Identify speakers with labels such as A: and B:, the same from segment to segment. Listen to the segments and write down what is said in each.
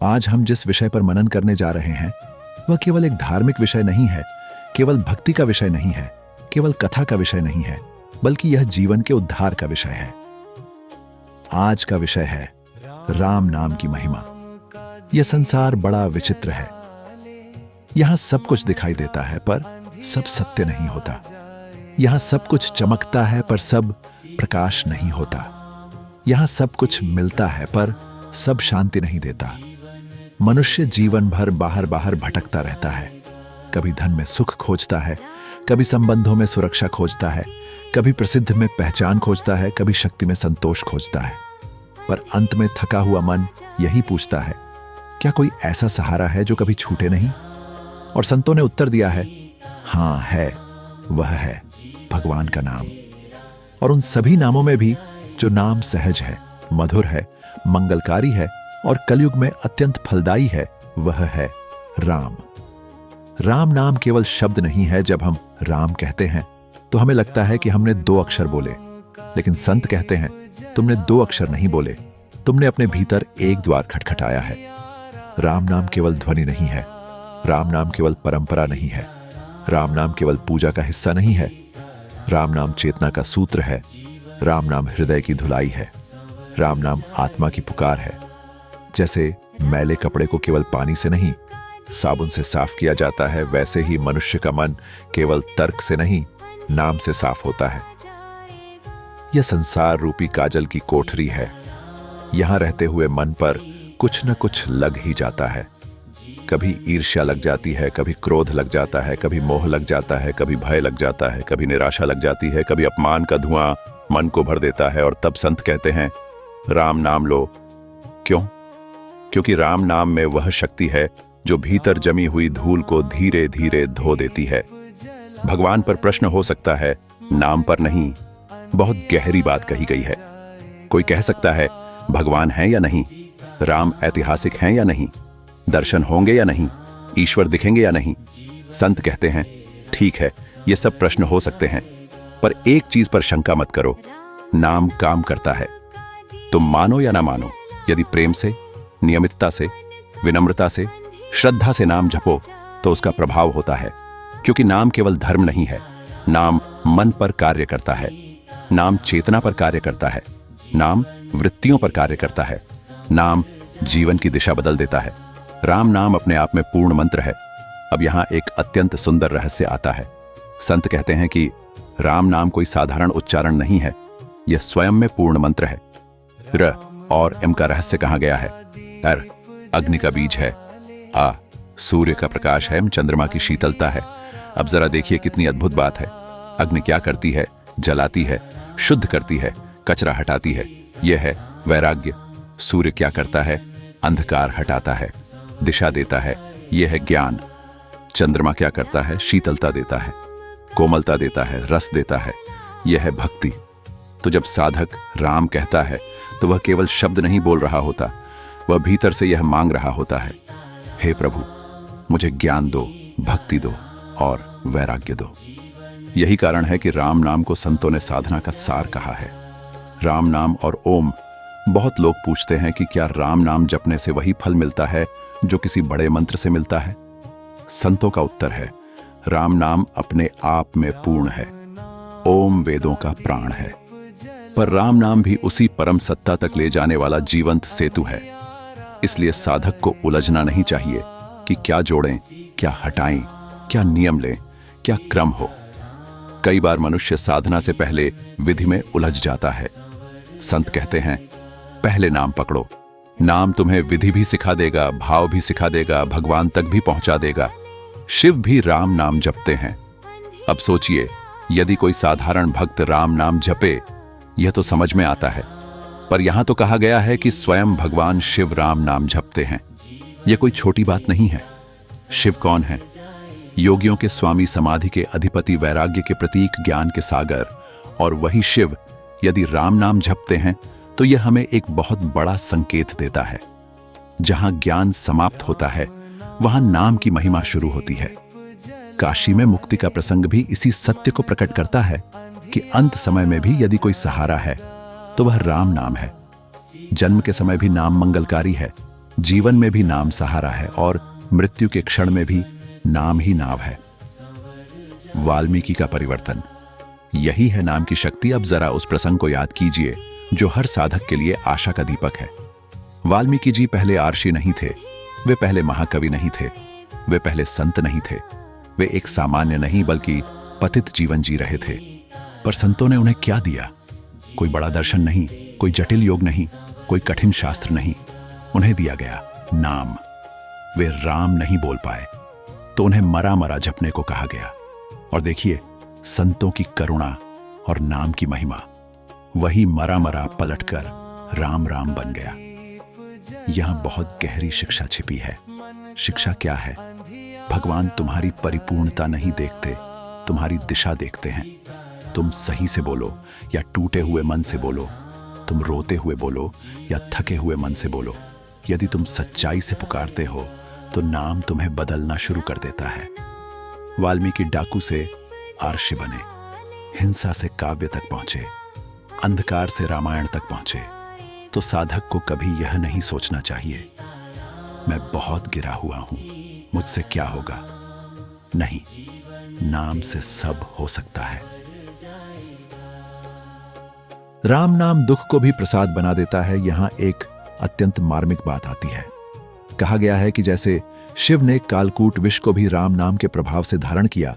A: आज हम जिस विषय पर मनन करने जा रहे हैं वह केवल एक धार्मिक विषय नहीं है, केवल भक्ति का विषय नहीं है, केवल कथा का विषय नहीं है, बल्कि यह जीवन के उद्धार का विषय है। आज का विषय है राम नाम की महिमा। यह संसार बड़ा विचित्र है। यहां सब कुछ दिखाई देता है पर सब सत्य नहीं होता। यहां सब कुछ चमकता है पर सब प्रकाश नहीं होता। यहां सब कुछ मिलता है पर सब शांति नहीं देता। मनुष्य जीवन भर बाहर बाहर भटकता रहता है। कभी धन में सुख खोजता है, कभी संबंधों में सुरक्षा खोजता है, कभी प्रसिद्ध में पहचान खोजता है, कभी शक्ति में संतोष खोजता है। पर अंत में थका हुआ मन यही पूछता है, क्या कोई ऐसा सहारा है जो कभी छूटे नहीं? और संतों ने उत्तर दिया है, हाँ है, वह है भगवान का नाम। और उन सभी नामों में भी जो नाम सहज है, मधुर है, मंगलकारी है और कलयुग में अत्यंत फलदायी है, वह है राम। राम नाम केवल शब्द नहीं है। जब हम राम कहते हैं तो हमें लगता है कि हमने 2 अक्षर बोले, लेकिन संत कहते हैं तुमने 2 अक्षर नहीं बोले, तुमने अपने भीतर एक द्वार खटखटाया है। राम नाम केवल ध्वनि नहीं है, राम नाम केवल परंपरा नहीं है, राम नाम केवल पूजा का हिस्सा नहीं है। राम नाम चेतना का सूत्र है, राम नाम हृदय की धुलाई है, राम नाम आत्मा की पुकार है। जैसे मैले कपड़े को केवल पानी से नहीं, साबुन से साफ किया जाता है, वैसे ही मनुष्य का मन केवल तर्क से नहीं, नाम से साफ होता है। यह संसार रूपी काजल की कोठरी है। यहां रहते हुए मन पर कुछ न कुछ लग ही जाता है। कभी ईर्ष्या लग जाती है, कभी क्रोध लग जाता है, कभी मोह लग जाता है, कभी भय लग जाता है, कभी निराशा लग जाती है, कभी अपमान का धुआं मन को भर देता है। और तब संत कहते हैं, राम नाम लो। क्यों? क्योंकि राम नाम में वह शक्ति है जो भीतर जमी हुई धूल को धीरे धीरे धो देती है। भगवान पर प्रश्न हो सकता है, नाम पर नहीं। बहुत गहरी बात कही गई है। कोई कह सकता है, भगवान है या नहीं, राम ऐतिहासिक हैं या नहीं, दर्शन होंगे या नहीं, ईश्वर दिखेंगे या नहीं। संत कहते हैं, ठीक है, ये सब प्रश्न हो सकते हैं, पर एक चीज पर शंका मत करो, नाम काम करता है। तुम मानो या ना मानो, यदि प्रेम से, नियमितता से, विनम्रता से, श्रद्धा से नाम जपो तो उसका प्रभाव होता है। क्योंकि नाम केवल धर्म नहीं है, नाम मन पर कार्य करता है, नाम चेतना पर कार्य करता है, नाम वृत्तियों पर कार्य करता है, नाम जीवन की दिशा बदल देता है। राम नाम अपने आप में पूर्ण मंत्र है। अब यहां एक अत्यंत सुंदर रहस्य आता है। संत कहते हैं कि राम नाम कोई साधारण उच्चारण नहीं है, यह स्वयं में पूर्ण मंत्र है। र और एम का रहस्य कहा गया है। अर अग्नि का बीज है, आ सूर्य का प्रकाश है, चंद्रमा की शीतलता है। अब जरा देखिए कितनी अद्भुत बात है। अग्नि क्या करती है? जलाती है, शुद्ध करती है, कचरा हटाती है, यह है वैराग्य। सूर्य क्या करता है? अंधकार हटाता है, दिशा देता है, यह है ज्ञान। चंद्रमा क्या करता है? शीतलता देता है, कोमलता देता है, रस देता है, यह है भक्ति। तो जब साधक राम कहता है तो वह केवल शब्द नहीं बोल रहा होता, वह भीतर से यह मांग रहा होता है, हे प्रभु, मुझे ज्ञान दो, भक्ति दो और वैराग्य दो। यही कारण है कि राम नाम को संतों ने साधना का सार कहा है। राम नाम और ओम। बहुत लोग पूछते हैं कि क्या राम नाम जपने से वही फल मिलता है जो किसी बड़े मंत्र से मिलता है? संतों का उत्तर है, राम नाम अपने आप में पूर्ण है। ओम वेदों का प्राण है, पर राम नाम भी उसी परम सत्ता तक ले जाने वाला जीवंत सेतु है। इसलिए साधक को उलझना नहीं चाहिए कि क्या जोड़ें, क्या हटाएं, क्या नियम लें, क्या क्रम हो। कई बार मनुष्य साधना से पहले विधि में उलझ जाता है। संत कहते हैं, पहले नाम पकड़ो। नाम तुम्हें विधि भी सिखा देगा, भाव भी सिखा देगा, भगवान तक भी पहुंचा देगा। शिव भी राम नाम जपते हैं। अब सोचिए, यदि कोई साधारण भक्त राम नाम जपे, यह तो समझ में आता है, पर यहां तो कहा गया है कि स्वयं भगवान शिव राम नाम जपते हैं। यह कोई छोटी बात नहीं है। शिव कौन है? योगियों के स्वामी, समाधि के अधिपति, वैराग्य के प्रतीक, ज्ञान के सागर। और वही शिव यदि राम नाम जपते हैं तो यह हमें एक बहुत बड़ा संकेत देता है। जहां ज्ञान समाप्त होता है वहां नाम की महिमा शुरू होती है। काशी में मुक्ति का प्रसंग भी इसी सत्य को प्रकट करता है कि अंत समय में भी यदि कोई सहारा है तो वह राम नाम है। जन्म के समय भी नाम मंगलकारी है, जीवन में भी नाम सहारा है और मृत्यु के क्षण में भी नाम ही नाव है। वाल्मीकि का परिवर्तन, यही है नाम की शक्ति। अब जरा उस प्रसंग को याद कीजिए जो हर साधक के लिए आशा का दीपक है। वाल्मीकि जी पहले आर्षि नहीं थे, वे पहले महाकवि नहीं थे, वे पहले संत नहीं थे, वे एक सामान्य नहीं बल्कि पतित जीवन जी रहे थे। पर संतों ने उन्हें क्या दिया? कोई बड़ा दर्शन नहीं, कोई जटिल योग नहीं, कोई कठिन शास्त्र नहीं, उन्हें दिया गया नाम। वे राम नहीं बोल पाए तो उन्हें मरा मरा जपने को कहा गया। और देखिए, संतों की करुणा और नाम की महिमा, वही मरा मरा पलटकर राम राम बन गया। यहां बहुत गहरी शिक्षा छिपी है। शिक्षा क्या है? भगवान तुम्हारी परिपूर्णता नहीं देखते, तुम्हारी दिशा देखते हैं। तुम सही से बोलो या टूटे हुए मन से बोलो, तुम रोते हुए बोलो या थके हुए मन से बोलो, यदि तुम सच्चाई से पुकारते हो तो नाम तुम्हें बदलना शुरू कर देता है। वाल्मीकि डाकू से आर्षि बने, हिंसा से काव्य तक पहुंचे, अंधकार से रामायण तक पहुंचे। तो साधक को कभी यह नहीं सोचना चाहिए मैं बहुत गिरा हुआ हूं, मुझसे क्या होगा। नहीं, नाम से सब हो सकता है। राम नाम दुख को भी प्रसाद बना देता है। यहां एक अत्यंत मार्मिक बात आती है। कहा गया है कि जैसे शिव ने कालकूट विष को भी राम नाम के प्रभाव से धारण किया,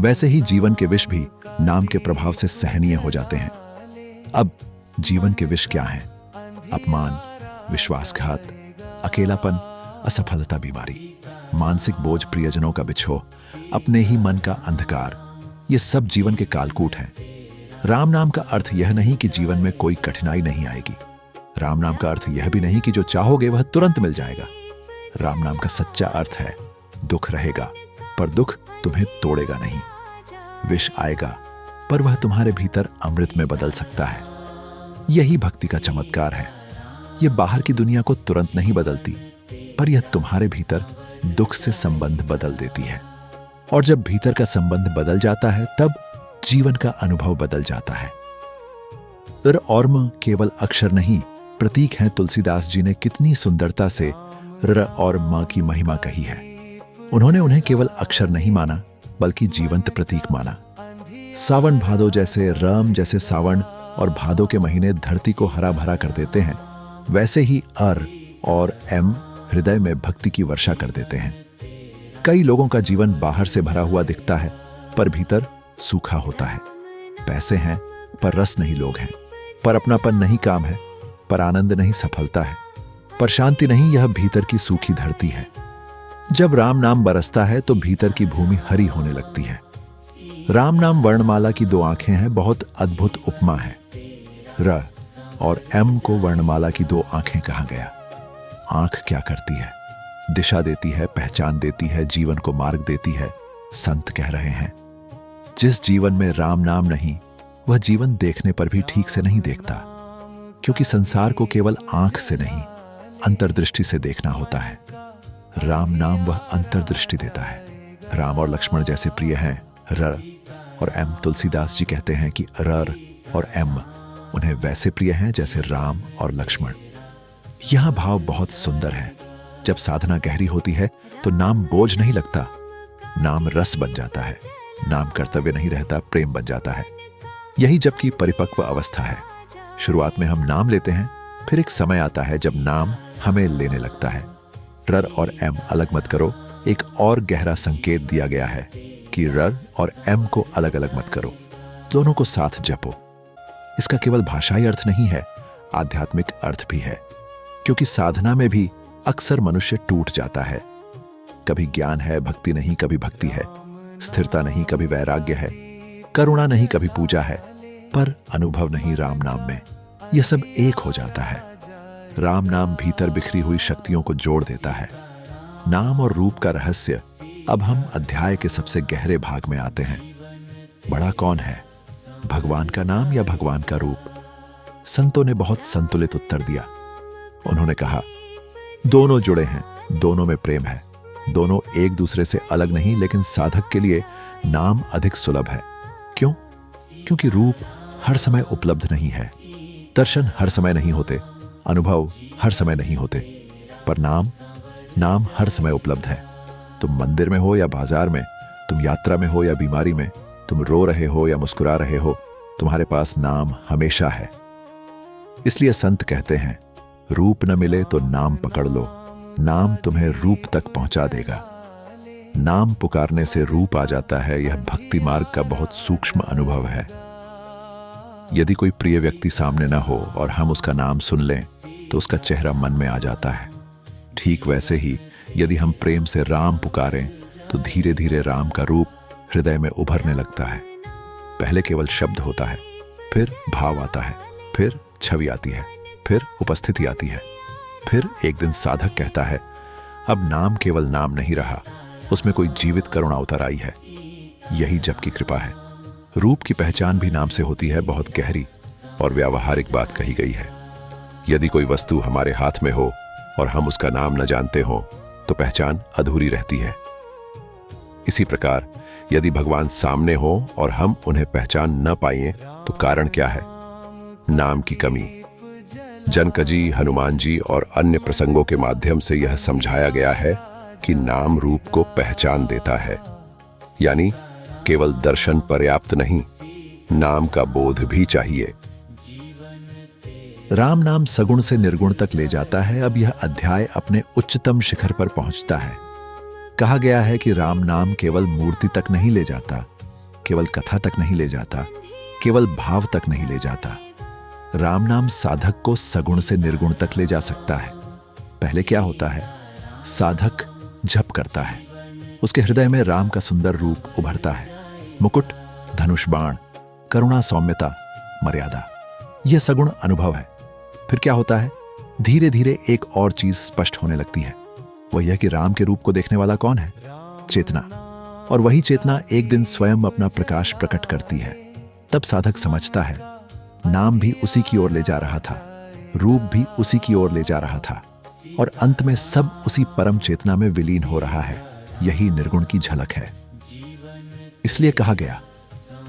A: वैसे ही जीवन के विष भी नाम के प्रभाव से सहनीय हो जाते हैं। अब जीवन के विष क्या हैं? अपमान, विश्वासघात, अकेलापन, असफलता, बीमारी, मानसिक बोझ, प्रियजनों का बिछोह, अपने ही मन का अंधकार, ये सब जीवन के कालकूट हैं। राम नाम का अर्थ यह नहीं कि जीवन में कोई कठिनाई नहीं आएगी। राम नाम का अर्थ यह भी नहीं कि जो चाहोगे वह तुरंत मिल जाएगा। राम नाम का सच्चा अर्थ है दुख रहेगा पर दुख तुम्हें तोड़ेगा नहीं। विष आएगा पर वह तुम्हारे भीतर अमृत में बदल सकता है। यही भक्ति का चमत्कार है। यह बाहर की दुनिया को तुरंत नहीं बदलती, पर यह तुम्हारे भीतर दुख से संबंध बदल देती है। और जब भीतर का संबंध बदल जाता है तब जीवन का अनुभव बदल जाता है। र और म केवल अक्षर नहीं, प्रतीक हैं। तुलसीदास जी ने कितनी सुंदरता से र और म की महिमा कही है। उन्होंने उन्हें केवल अक्षर नहीं माना बल्कि जीवंत प्रतीक माना। सावन भादो जैसे राम, जैसे सावन और भादो के महीने धरती को हरा भरा कर देते हैं, वैसे ही अर और एम हृदय में भक्ति की वर्षा कर देते हैं। कई लोगों का जीवन बाहर से भरा हुआ दिखता है पर भीतर सूखा होता है। पैसे हैं पर रस नहीं लोग हैं, पर अपनापन नहीं काम है, पर आनंद नहीं सफलता है, पर शांति नहीं, यह भीतर की सूखी धरती है। जब राम नाम बरसता है तो भीतर की भूमि हरी होने लगती है। राम नाम वर्णमाला की दो आंखें हैं, बहुत अद्भुत उपमा है। र और एम को वर्णमाला की दो आंखें कहा गया। आंख क्या करती है? दिशा देती है, पहचान देती है, जीवन को मार्ग देती है। संत कह रहे हैं, जिस जीवन में राम नाम नहीं, वह जीवन देखने पर भी ठीक से नहीं देखता, क्योंकि संसार को केवल आंख से नहीं, अंतर्दृष्टि से देखना होता है। राम नाम वह अंतर्दृष्टि देता है। राम और लक्ष्मण जैसे प्रिय हैं, र और एम। तुलसीदास जी कहते हैं कि र और एम उन्हें वैसे प्रिय हैं जैसे राम और लक्ष्मण। यह भाव बहुत सुंदर है। जब साधना गहरी होती है तो नाम बोझ नहीं लगता, नाम रस बन जाता है। नाम कर्तव्य नहीं रहता, प्रेम बन जाता है। यही जबकि परिपक्व अवस्था है। शुरुआत में हम नाम लेते हैं, फिर एक समय आता है जब नाम हमें लेने लगता है। र और एम अलग मत करो। एक और गहरा संकेत दिया गया है कि र और एम को अलग अलग मत करो, दोनों को साथ जपो। इसका केवल भाषाई अर्थ नहीं है, आध्यात्मिक अर्थ भी है, क्योंकि साधना में भी अक्सर मनुष्य टूट जाता है। कभी ज्ञान है, भक्ति नहीं, कभी भक्ति है। स्थिरता नहीं, कभी वैराग्य है। करुणा नहीं, कभी पूजा है, पर अनुभव नहीं राम नाम में। यह सब एक हो जाता है। राम नाम भीतर बिखरी हुई शक्तियों को जोड़ देता है। नाम और रूप का रहस्य। अब हम अध्याय के सबसे गहरे भाग में आते हैं। बड़ा कौन है, भगवान का नाम या भगवान का रूप? संतों ने बहुत संतुलित उत्तर दिया। उन्होंने कहा, दोनों जुड़े हैं, दोनों में प्रेम है, दोनों एक दूसरे से अलग नहीं, लेकिन साधक के लिए नाम अधिक सुलभ है। क्यों? क्योंकि रूप हर समय उपलब्ध नहीं है, दर्शन हर समय नहीं होते, अनुभव हर समय नहीं होते। पर नाम, नाम हर समय उपलब्ध है। तुम मंदिर में हो या बाजार में, तुम यात्रा में हो या बीमारी में, तुम रो रहे हो या मुस्कुरा रहे हो, तुम्हारे पास नाम हमेशा है। इसलिए संत कहते हैं, रूप न मिले तो नाम पकड़ लो, नाम तुम्हें रूप तक पहुंचा देगा। नाम पुकारने से रूप आ जाता है, यह भक्ति मार्ग का बहुत सूक्ष्म अनुभव है। यदि कोई प्रिय व्यक्ति सामने न हो और हम उसका नाम सुन लें तो उसका चेहरा मन में आ जाता है। ठीक वैसे ही यदि हम प्रेम से राम पुकारें तो धीरे धीरे राम का रूप हृदय में उभरने लगता है। पहले केवल शब्द होता है, फिर भाव आता है, फिर छवि आती है, फिर उपस्थिति आती है, फिर एक दिन साधक कहता है, अब नाम केवल नाम नहीं रहा, उसमें कोई जीवित करुणा उतर आई है। यही जप की कृपा है। रूप की पहचान भी नाम से होती है, बहुत गहरी और व्यावहारिक बात कही गई है। यदि कोई वस्तु हमारे हाथ में हो और हम उसका नाम न जानते हो तो पहचान अधूरी रहती है। इसी प्रकार यदि भगवान सामने हो और हम उन्हें पहचान न पाएं तो कारण क्या है? नाम की कमी। जनकजी, हनुमान जी और अन्य प्रसंगों के माध्यम से यह समझाया गया है कि नाम रूप को पहचान देता है। यानी केवल दर्शन पर्याप्त नहीं, नाम का बोध भी चाहिए। राम नाम सगुण से निर्गुण तक ले जाता है। अब यह अध्याय अपने उच्चतम शिखर पर पहुंचता है। कहा गया है कि राम नाम केवल मूर्ति तक नहीं ले जाता, केवल कथा तक नहीं ले जाता, केवल भाव तक नहीं ले जाता। राम नाम साधक को सगुण से निर्गुण तक ले जा सकता है। पहले क्या होता है? साधक जप करता है, उसके हृदय में राम का सुंदर रूप उभरता है। मुकुट, धनुष बाण, करुणा, सौम्यता, मर्यादा, यह सगुण अनुभव है। फिर क्या होता है? धीरे धीरे एक और चीज स्पष्ट होने लगती है। वह यह कि राम के रूप को देखने वाला कौन है? चेतना। और वही चेतना एक दिन स्वयं अपना प्रकाश प्रकट करती है। तब साधक समझता है, नाम भी उसी की ओर ले जा रहा था, रूप भी उसी की ओर ले जा रहा था, और अंत में सब उसी परम चेतना में विलीन हो रहा है। यही निर्गुण की झलक है। इसलिए कहा गया,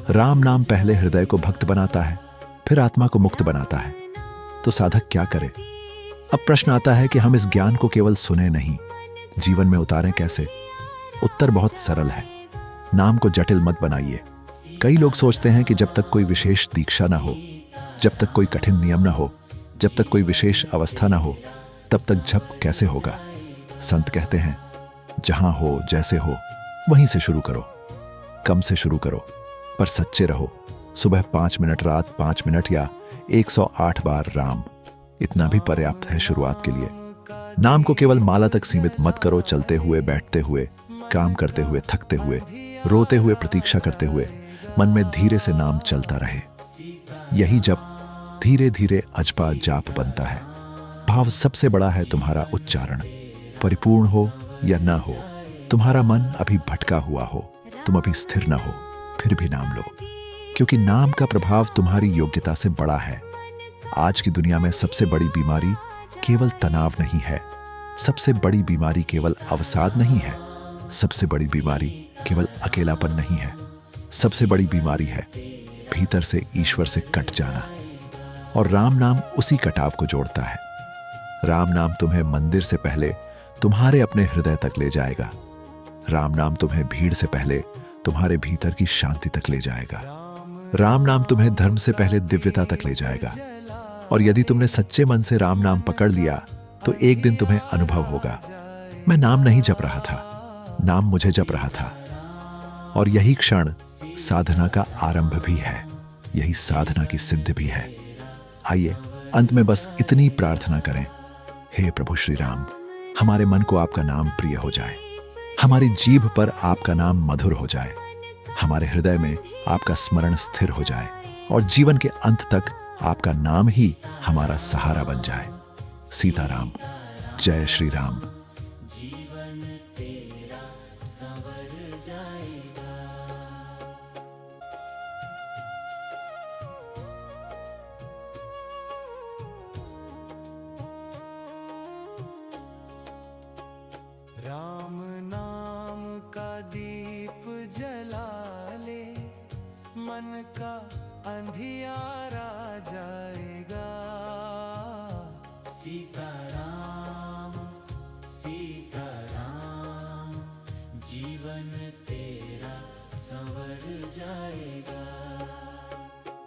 A: राम नाम पहले हृदय को भक्त बनाता है, फिर आत्मा को मुक्त बनाता है। तो साधक क्या करे? अब प्रश्न आता है कि हम इस ज्ञान को केवल सुने नहीं, जीवन में उतारें कैसे? उत्तर बहुत सरल है। नाम को जटिल मत बनाइए। कई लोग सोचते हैं कि जब तक कोई विशेष दीक्षा ना हो, जब तक कोई कठिन नियम ना हो, जब तक कोई विशेष अवस्था ना हो, तब तक जप कैसे होगा? संत कहते हैं, जहां हो, जैसे हो, वहीं से शुरू करो। कम से शुरू करो, पर सच्चे रहो। सुबह 5 मिनट, रात 5 मिनट या 108 बार राम, इतना भी पर्याप्त है शुरुआत के लिए। नाम को केवल माला तक सीमित मत करो। चलते हुए, बैठते हुए, काम करते हुए, थकते हुए, रोते हुए, प्रतीक्षा करते हुए, मन में धीरे से नाम चलता रहे। यही जब धीरे धीरे अजपा जाप बनता है। भाव सबसे बड़ा है तुम्हारा उच्चारण। परिपूर्ण हो या न हो, तुम्हारा मन अभी भटका हुआ हो, तुम अभी स्थिर न हो, फिर भी नाम लो, क्योंकि नाम का प्रभाव तुम्हारी योग्यता से बड़ा है। आज की दुनिया में सबसे बड़ी बीमारी केवल तनाव नहीं है, सबसे बड़ी बीमारी केवल अवसाद नहीं है, सबसे बड़ी बीमारी केवल अकेलापन नहीं है, सबसे बड़ी बीमारी है भीतर से ईश्वर से कट जाना। और राम नाम उसी कटाव को जोड़ता है। राम नाम तुम्हें मंदिर से पहले तुम्हारे अपने हृदय तक ले जाएगा। राम नाम तुम्हें भीड़ से पहले तुम्हारे भीतर की शांति तक ले जाएगा। राम नाम तुम्हें धर्म से पहले दिव्यता तक ले जाएगा। और यदि तुमने सच्चे मन से राम नाम पकड़ लिया तो एक दिन तुम्हें अनुभव होगा, मैं नाम नहीं जप रहा था, नाम मुझे जप रहा था। और यही क्षण साधना का आरंभ भी है, यही साधना की सिद्धि भी है। आइए अंत में बस इतनी प्रार्थना करें, हे प्रभु श्री राम, हमारे मन को आपका नाम प्रिय हो जाए, हमारी जीभ पर आपका नाम मधुर हो जाए, हमारे हृदय में आपका स्मरण स्थिर हो जाए, और जीवन के अंत तक आपका नाम ही हमारा सहारा बन जाए। सीताराम, जय श्री राम।
B: राम नाम का दीप जला ले, मन का अंधियारा जाएगा। सीताराम जीवन तेरा संवर जाएगा।